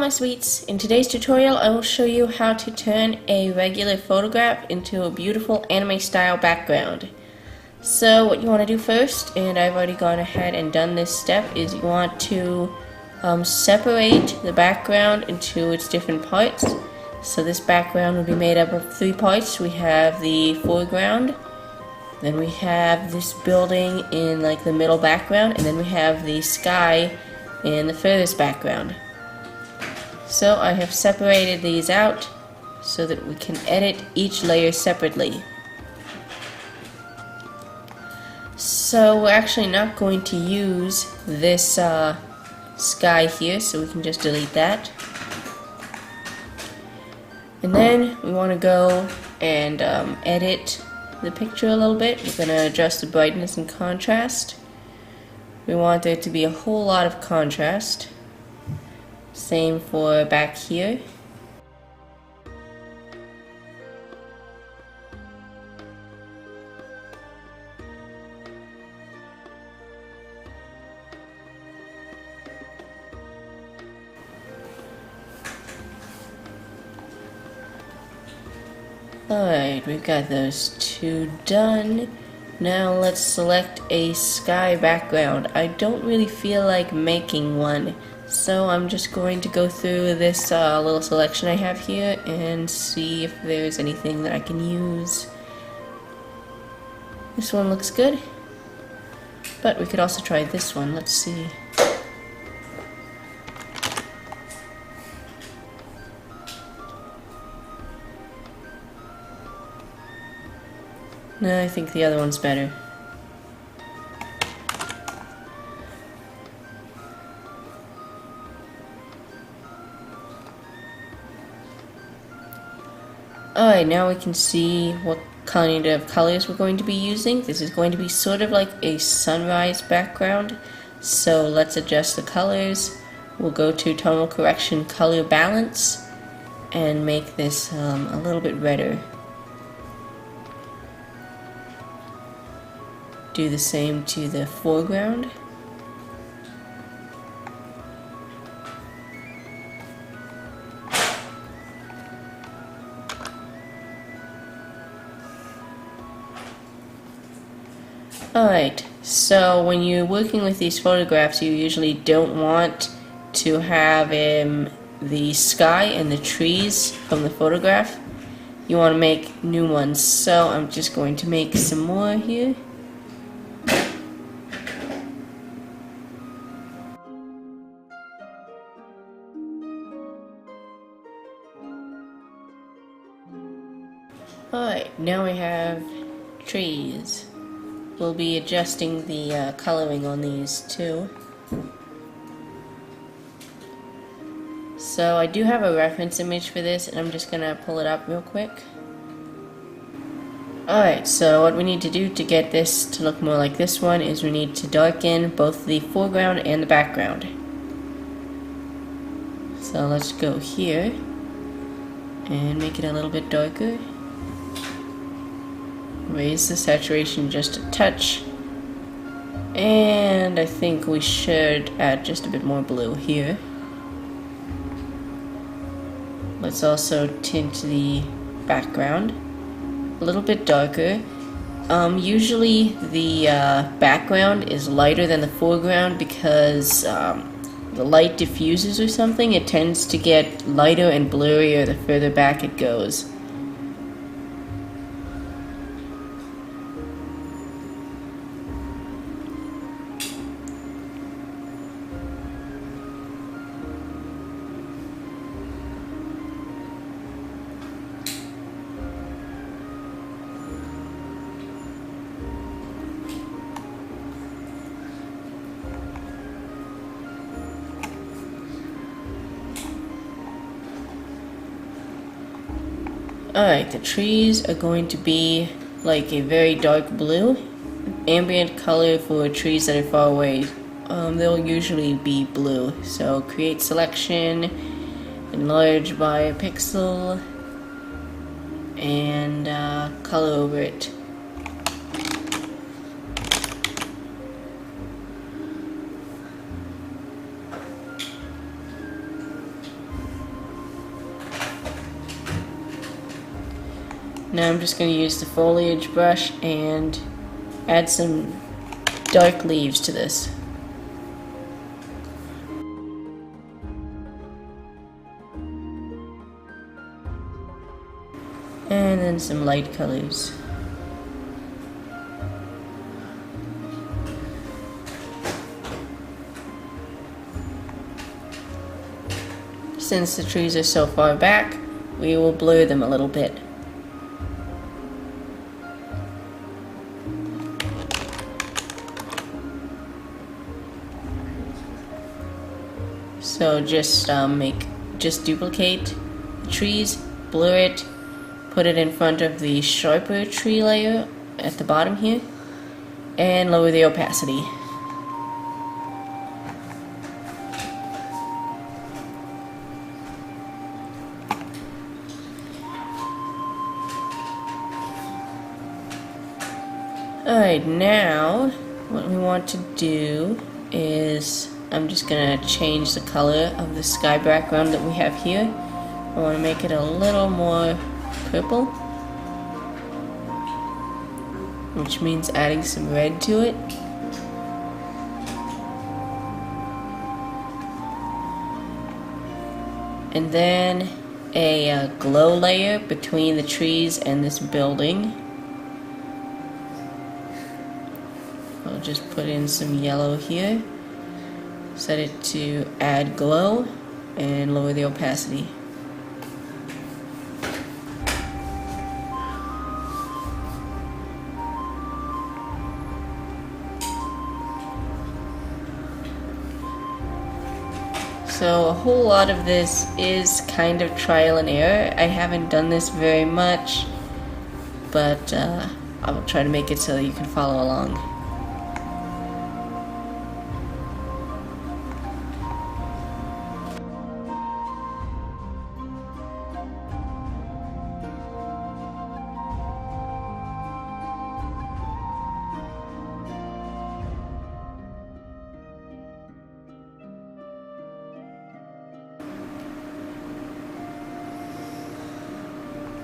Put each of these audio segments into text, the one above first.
my sweets. In today's tutorial I will show you how to turn a regular photograph into a beautiful anime style background. So what you want to do first, and I've already gone ahead and done this step, is you want to separate the background into its different parts. So this background will be made up of 3 parts. We have the foreground, then we have this building in like the middle background, and then we have the sky in the furthest background. So I have separated these out so that we can edit each layer separately. So we're actually not going to use this sky here, so we can just delete that. And then we want to go and edit the picture a little bit. We're going to adjust the brightness and contrast. We want there to be a whole lot of contrast. Same for back here. Alright, we've got those 2 done. Now let's select a sky background. I don't really feel like making one, so I'm just going to go through this little selection I have here and see if there's anything that I can use. This one looks good, but we could also try this one. Let's see. No, I think the other one's better. Alright, now we can see what kind of colors we're going to be using. This is going to be sort of like a sunrise background, so let's adjust the colors. We'll go to tonal correction color balance and make this a little bit redder. Do the same to the foreground. Alright, so when you're working with these photographs, you usually don't want to have the sky and the trees from the photograph. You want to make new ones, so I'm just going to make some more here. Alright, now we have trees. We'll be adjusting the coloring on these too. So I do have a reference image for this, and I'm just gonna pull it up real quick. Alright, so what we need to do to get this to look more like this one is we need to darken both the foreground and the background. So let's go here and make it a little bit darker. Raise the saturation just a touch, and I think we should add just a bit more blue here. Let's also tint the background a little bit darker. Usually the background is lighter than the foreground because the light diffuses or something. It tends to get lighter and blurrier the further back it goes. Alright, the trees are going to be like a very dark blue. Ambient color for trees that are far away, they'll usually be blue. So create selection, enlarge by a pixel, and color over it. Now I'm just going to use the foliage brush and add some dark leaves to this. And then some light colors. Since the trees are so far back, we will blur them a little bit. So just duplicate the trees, blur it, put it in front of the sharper tree layer at the bottom here, and lower the opacity. Alright, now what we want to do is I'm just going to change the color of the sky background that we have here. I want to make it a little more purple, which means adding some red to it. And then a glow layer between the trees and this building. I'll just put in some yellow here, set it to add glow, and lower the opacity. So a whole lot of this is kind of trial and error. I haven't done this very much, but I will try to make it so that you can follow along.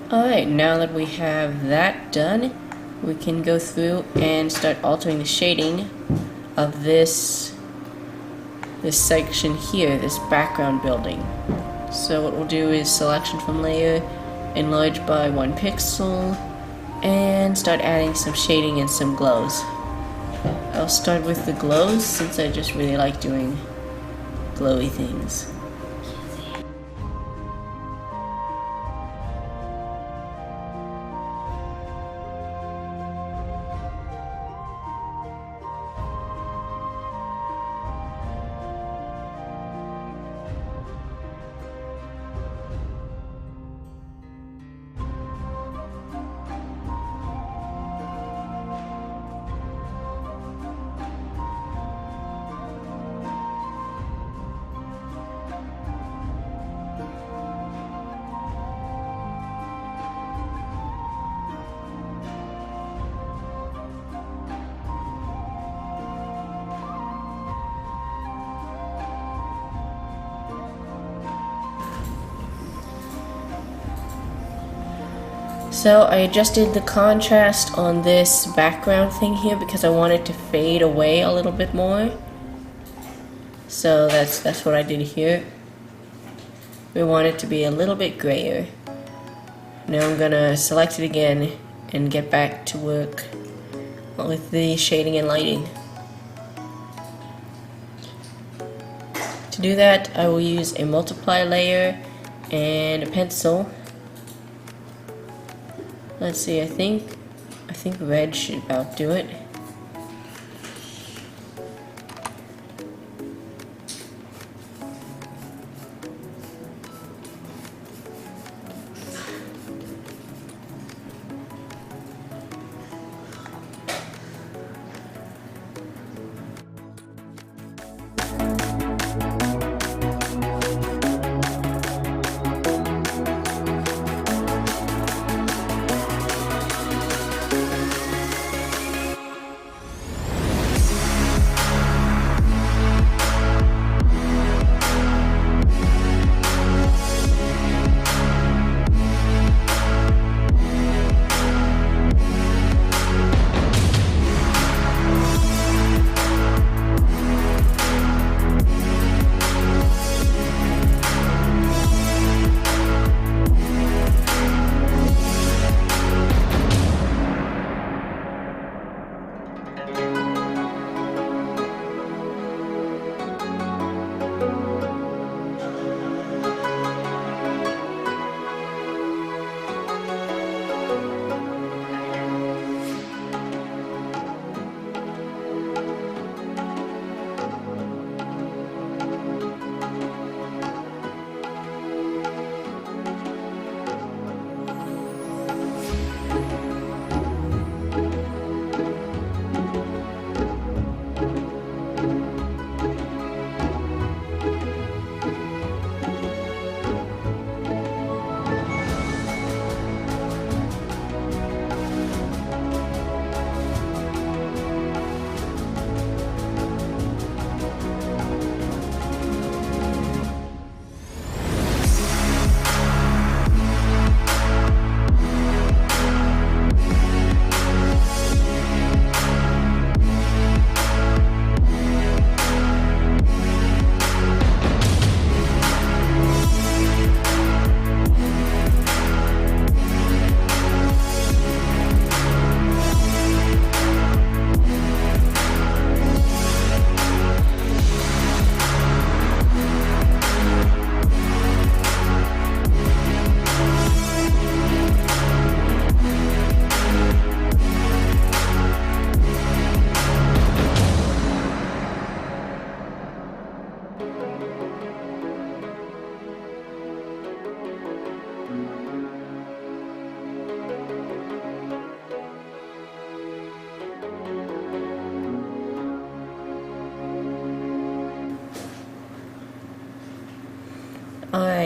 Alright, now that we have that done, we can go through and start altering the shading of this section here, this background building. So what we'll do is selection from layer, enlarge by 1 pixel, and start adding some shading and some glows. I'll start with the glows since I just really like doing glowy things. So I adjusted the contrast on this background thing here because I want it to fade away a little bit more. So that's what I did here. We want it to be a little bit grayer. Now I'm gonna select it again and get back to work with the shading and lighting. To do that, I will use a multiply layer and a pencil. Let's see, I think red should about do it.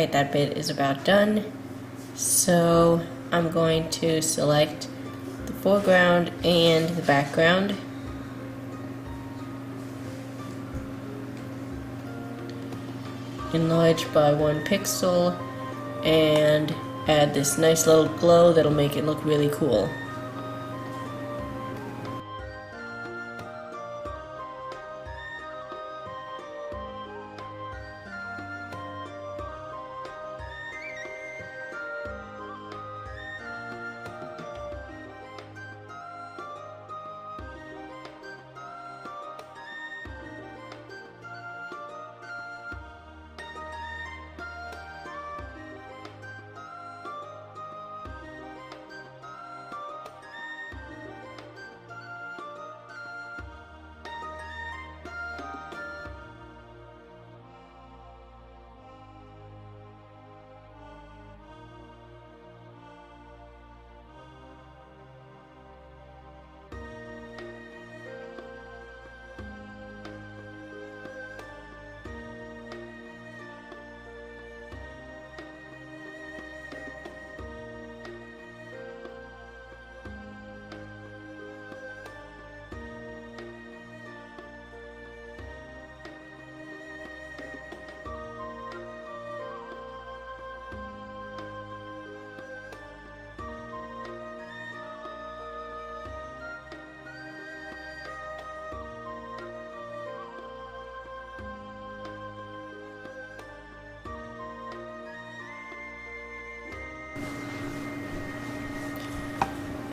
Alright, that bit is about done. So I'm going to select the foreground and the background. Enlarge by 1 pixel and add this nice little glow that'll make it look really cool.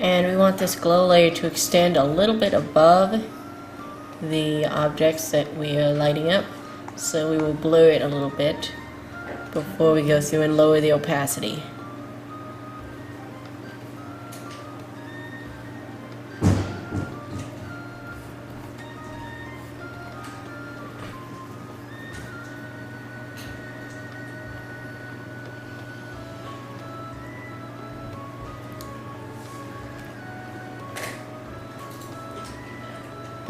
And we want this glow layer to extend a little bit above the objects that we are lighting up. So we will blur it a little bit before we go through and lower the opacity.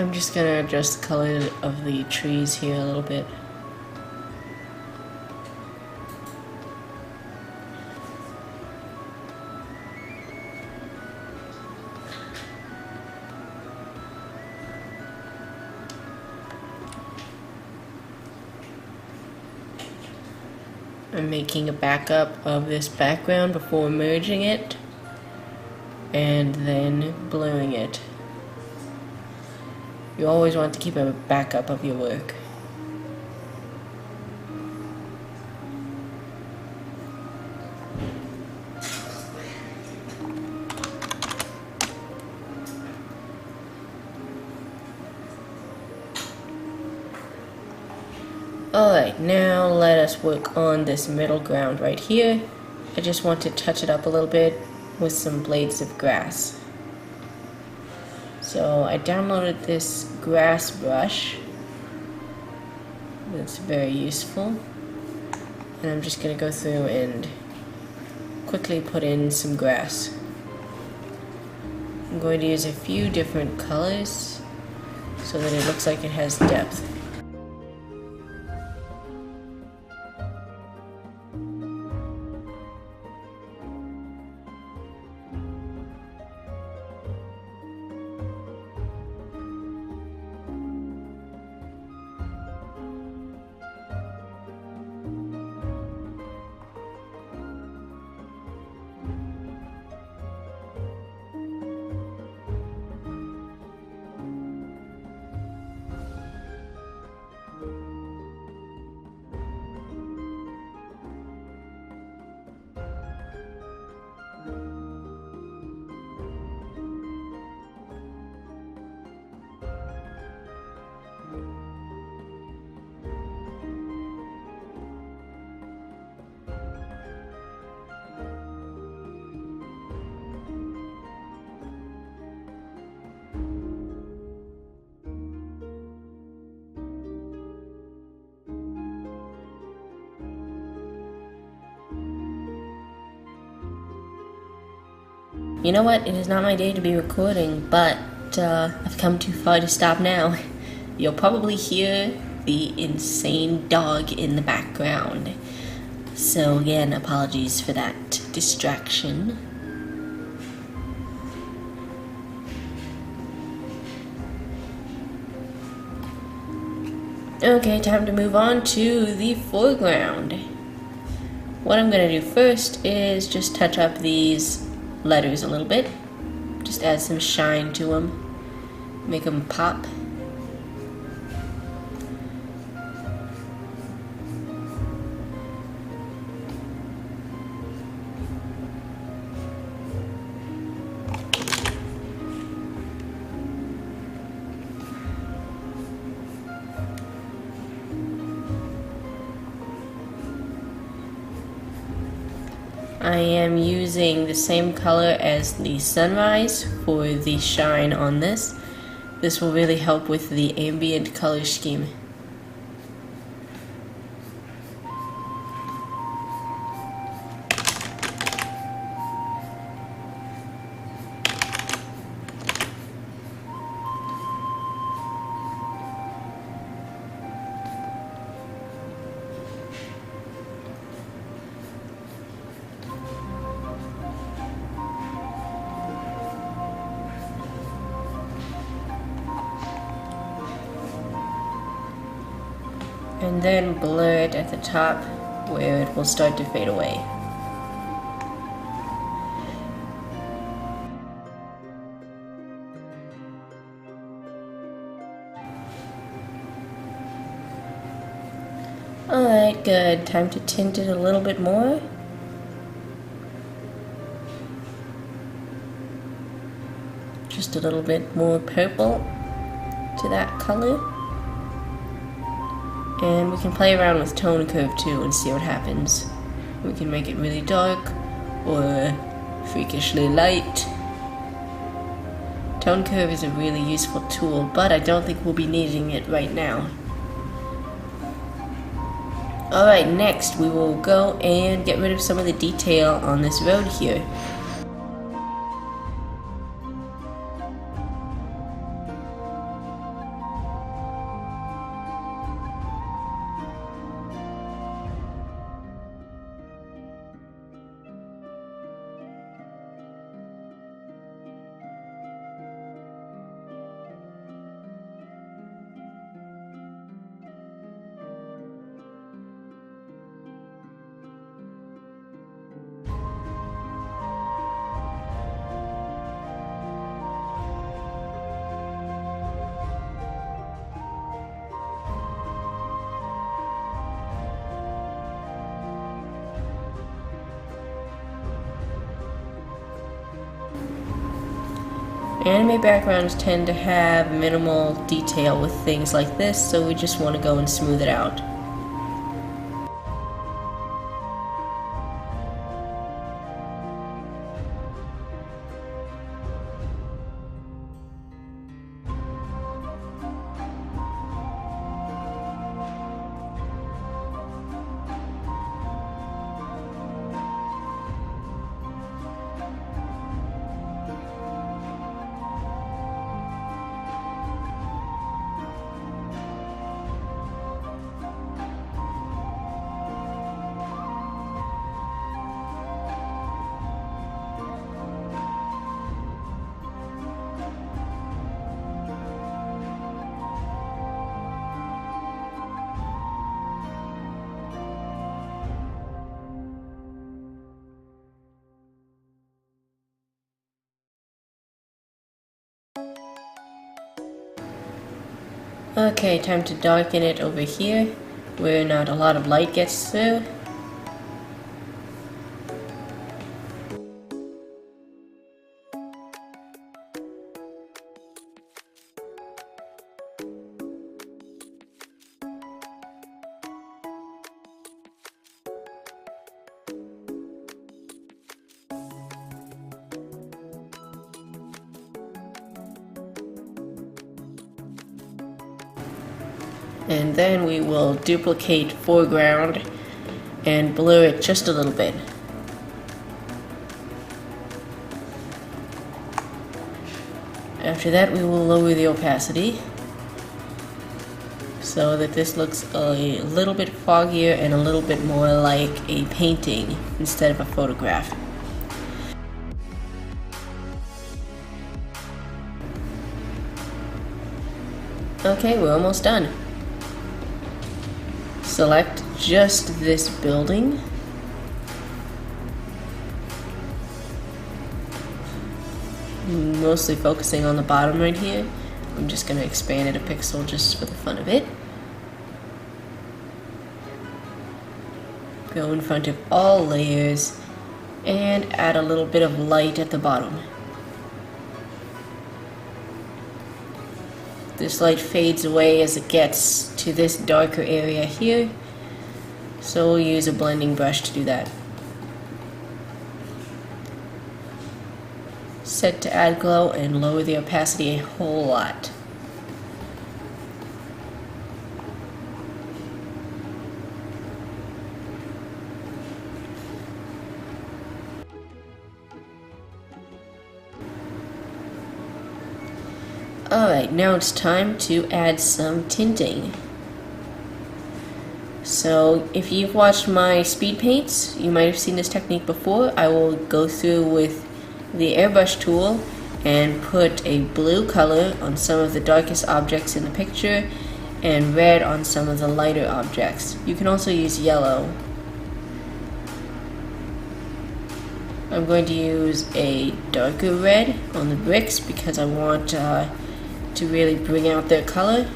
I'm just going to adjust the color of the trees here a little bit. I'm making a backup of this background before merging it and then blurring it. You always want to keep a backup of your work. Alright, now let us work on this middle ground right here. I just want to touch it up a little bit with some blades of grass. So I downloaded this grass brush. That's very useful. And I'm just going to go through and quickly put in some grass. I'm going to use a few different colors so that it looks like it has depth. You know what? It is not my day to be recording, but I've come too far to stop now. You'll probably hear the insane dog in the background. So again, apologies for that distraction. Okay, time to move on to the foreground. What I'm going to do first is just touch up these letters a little bit. Just add some shine to them. Make them pop. I am using the same color as the sunrise for the shine on this. This will really help with the ambient color scheme. And then blur it at the top where it will start to fade away. Alright, good. Time to tint it a little bit more. Just a little bit more purple to that color. And we can play around with tone curve too and see what happens. We can make it really dark or freakishly light. Tone curve is a really useful tool, but I don't think we'll be needing it right now. Alright, next we will go and get rid of some of the detail on this road here. Anime backgrounds tend to have minimal detail with things like this, so we just want to go and smooth it out. Okay, time to darken it over here, where not a lot of light gets through. And then we will duplicate foreground and blur it just a little bit. After that we will lower the opacity so so that this looks a little bit foggier and a little bit more like a painting instead of a photograph. Okay, we're almost done. Select just this building. Mostly focusing on the bottom right here. I'm just going to expand it a pixel just for the fun of it. Go in front of all layers and add a little bit of light at the bottom. This light fades away as it gets to this darker area here, so we'll use a blending brush to do that. Set to add glow and lower the opacity a whole lot. Alright, now it's time to add some tinting. So if you've watched my speed paints, you might have seen this technique before. I will go through with the airbrush tool and put a blue color on some of the darkest objects in the picture and red on some of the lighter objects. You can also use yellow. I'm going to use a darker red on the bricks because I want to really bring out their color.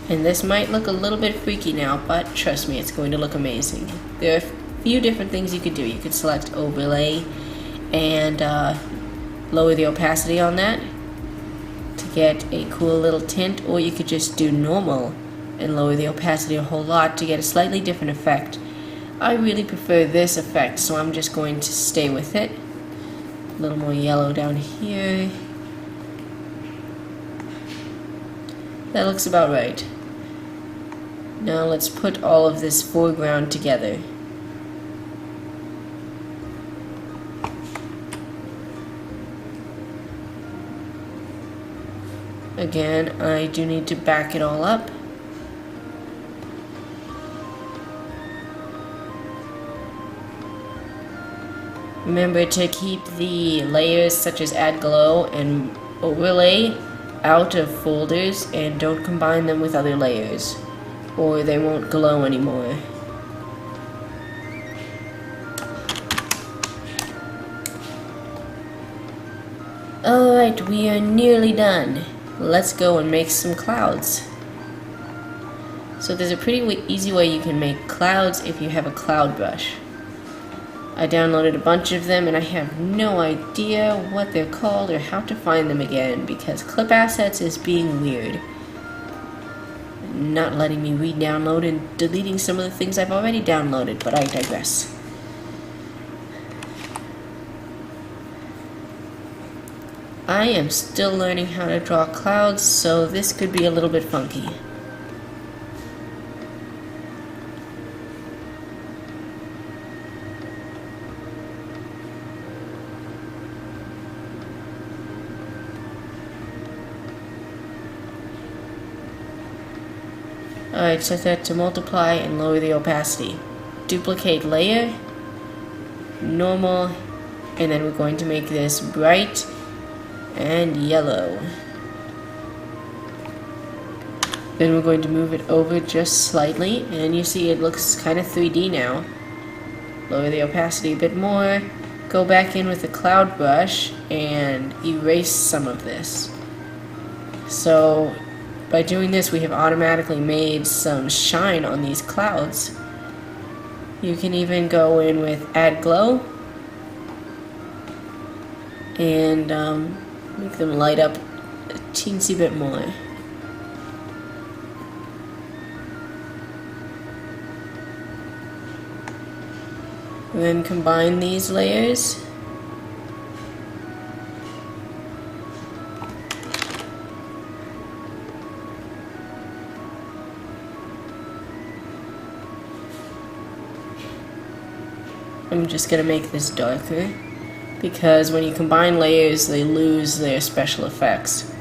And this might look a little bit freaky now, but trust me, it's going to look amazing. There are a few different things you could do. You could select overlay and lower the opacity on that to get a cool little tint, or you could just do normal and lower the opacity a whole lot to get a slightly different effect. I really prefer this effect, so I'm just going to stay with it. A little more yellow down here. That looks about right. Now let's put all of this foreground together. Again, I do need to back it all up. Remember to keep the layers such as add glow and overlay out of folders and don't combine them with other layers or they won't glow anymore. Alright, we are nearly done. Let's go and make some clouds. So there's a pretty easy way you can make clouds if you have a cloud brush. I downloaded a bunch of them and I have no idea what they're called or how to find them again because Clip Assets is being weird. Not letting me re-download and deleting some of the things I've already downloaded, but I digress. I am still learning how to draw clouds, so this could be a little bit funky. Alright, set that to multiply and lower the opacity. Duplicate layer, normal, and then we're going to make this bright and yellow. Then we're going to move it over just slightly, and you see it looks kind of 3D now. Lower the opacity a bit more, go back in with the cloud brush and erase some of this. So by doing this, we have automatically made some shine on these clouds. You can even go in with add glow and make them light up a teensy bit more. And then combine these layers. I'm just going to make this darker because when you combine layers, they lose their special effects.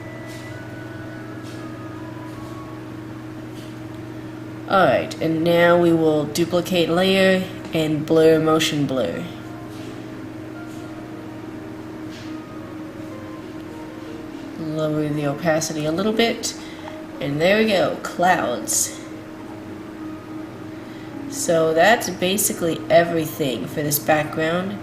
Alright, and now we will duplicate layer and blur motion blur. Lower the opacity a little bit, and there we go, clouds. So that's basically everything for this background.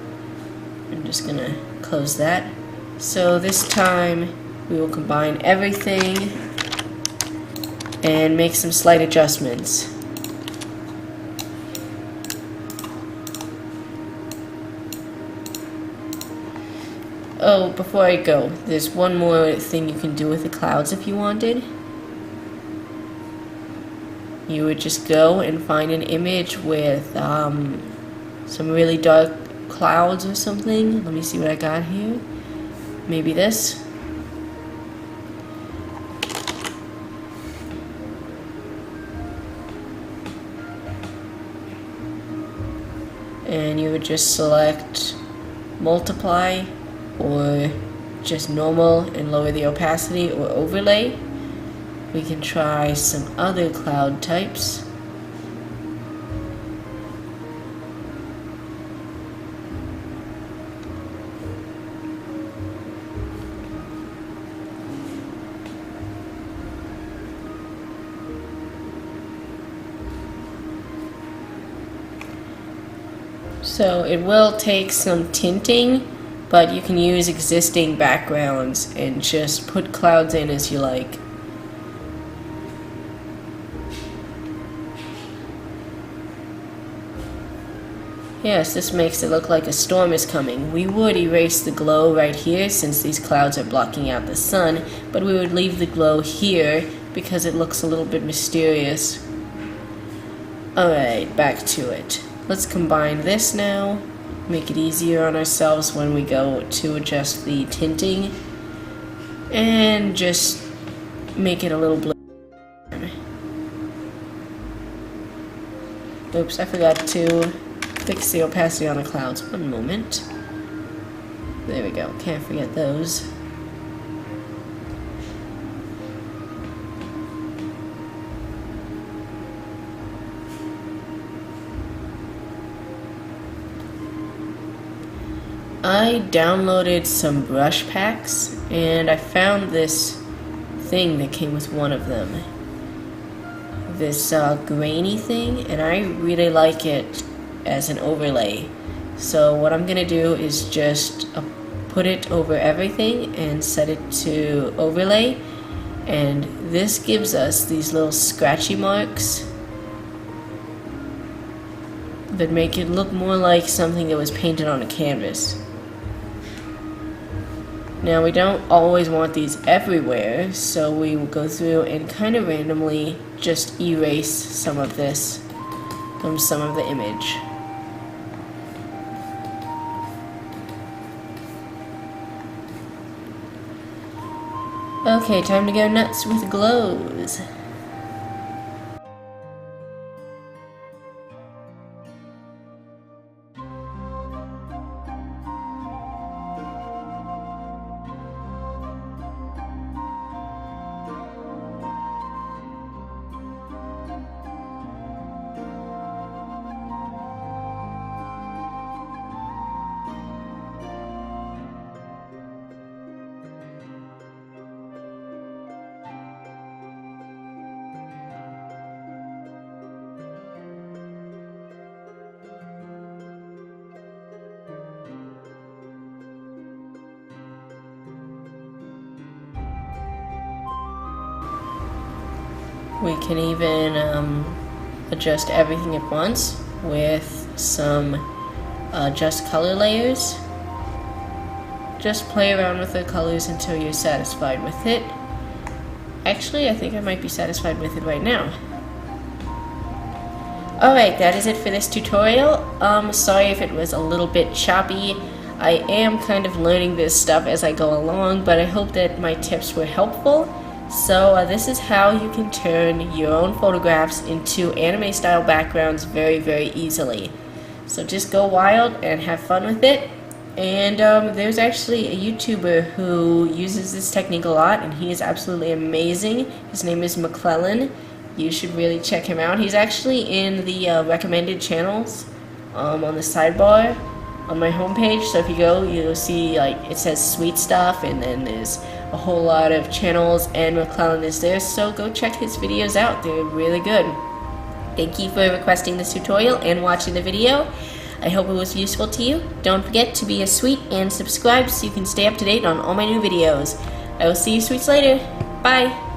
I'm just gonna close that. So this time we will combine everything and make some slight adjustments. Oh, before I go, there's one more thing you can do with the clouds if you wanted. You would just go and find an image with some really dark clouds or something. Let me see what I got here. Maybe this. And you would just select multiply or just normal and lower the opacity, or overlay. We can try some other cloud types. So it will take some tinting, but you can use existing backgrounds and just put clouds in as you like. Yes, this makes it look like a storm is coming. We would erase the glow right here since these clouds are blocking out the sun, but we would leave the glow here because it looks a little bit mysterious. Alright, back to it. Let's combine this now, make it easier on ourselves when we go to adjust the tinting, and just make it a little blue. Oops, I forgot to fix the opacity on the clouds. One moment. There we go, can't forget those. I downloaded some brush packs and I found this thing that came with one of them. This grainy thing, and I really like it as an overlay. So what I'm gonna do is just put it over everything and set it to overlay, and this gives us these little scratchy marks that make it look more like something that was painted on a canvas. Now we don't always want these everywhere, so we will go through and kind of randomly just erase some of this from some of the image. Okay, time to go nuts with glows. We can even adjust everything at once with some just color layers. Just play around with the colors until you're satisfied with it. Actually, I think I might be satisfied with it right now. Alright, that is it for this tutorial. Sorry if it was a little bit choppy. I am kind of learning this stuff as I go along, but I hope that my tips were helpful. So this is how you can turn your own photographs into anime style backgrounds very, very easily. So just go wild and have fun with it, And there's actually a YouTuber who uses this technique a lot, and he is absolutely amazing. His name is McClellan. You should really check him out. He's actually in the recommended channels on the sidebar on my homepage. So if you go, you'll see like it says sweet stuff, and then there's a whole lot of channels, and McClellan is there. So go check his videos out. They're really good. Thank you for requesting this tutorial and watching the video. I hope it was useful to you. Don't forget to be a sweet and subscribe so you can stay up to date on all my new videos. I will see you sweets later. Bye!